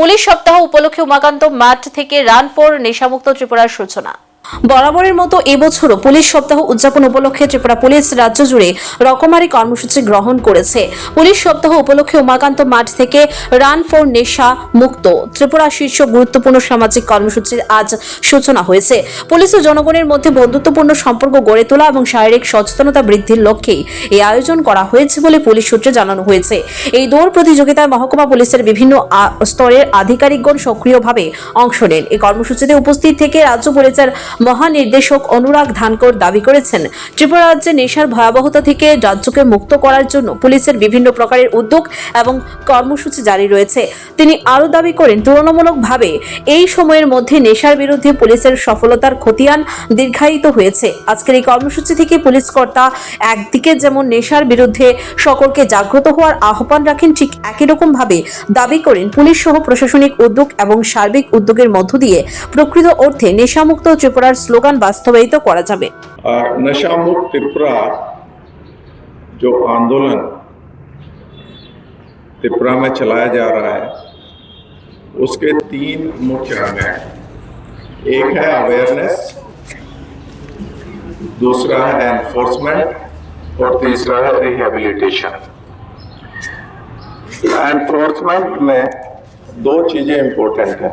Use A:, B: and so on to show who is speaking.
A: Police সপ্তাহ উপলক্ষে উমাকান্ত মাঠ থেকে রান ফর নেশামুক্ত ত্রিপুরার সূচনা। বরাবরের মতো এবছরও পুলিশ সপ্তাহ উদযাপন উপলক্ষে ত্রিপুরা পুলিশ রাজ্য জুড়ে রকমারি কর্মসূচি গ্রহণ করেছে। পুলিশ সপ্তাহ উপলক্ষে উমাকান্ত মাঠ থেকে রান ফর নেশা মুক্ত ত্রিপুরা শীর্ষ গুরুত্বপূর্ণ সামাজিক কর্মসূচির আজ সূচনা হয়েছে। পুলিশ ও জনগণের মধ্যে বন্ধুত্বপূর্ণ সম্পর্ক গড়ে তোলা এবং শারীরিক সচেতনতা বৃদ্ধির লক্ষ্যেই এই আয়োজন করা হয়েছে বলে পুলিশ সূত্রে জানানো হয়েছে। এই দৌড় প্রতিযোগিতায় মহকুমা পুলিশের বিভিন্ন স্তরের আধিকারিকগণ সক্রিয়ভাবে অংশ নেন। এই কর্মসূচিতে উপস্থিত থেকে রাজ্য পুলিশের মহানির্দেশক অনুরাগ ধানকর দাবি করেছেন, ত্রিপুরা রাজ্যে নেশার ভয়াবহতা থেকে রাজ্যকে মুক্ত করার জন্য পুলিশের বিভিন্ন প্রকারের উদ্যোগ এবং কর্মসূচি জারি রয়েছে। তিনি আরও দাবি করেন, তুলনামূলকভাবে এই সময়ের মধ্যে নেশার বিরুদ্ধে পুলিশের সফলতার খতিয়ান দীর্ঘায়িত হয়েছে। আজকের এই কর্মসূচি থেকে পুলিশ কর্তা একদিকে যেমন নেশার বিরুদ্ধে সকলকে জাগ্রত হওয়ার আহ্বান রাখেন, ঠিক একই রকম ভাবে দাবি করেন পুলিশ সহ প্রশাসনিক উদ্যোগ এবং সার্বিক উদ্যোগের মধ্য দিয়ে প্রকৃত অর্থে নেশামুক্ত ত্রিপুরার স্লোগান বাস্তবায়িত করা যাবে।
B: नशा मुक्त त्रिपुरा जो आंदोलन त्रिपुरा में चलाया जा रहा है उसके 3 मुख्य रंग हैं। एक है अवेयरनेस, दूसरा है एनफोर्समेंट और तीसरा है रिहेबिलिटेशन। एनफोर्समेंट में 2 चीजें इंपॉर्टेंट हैं।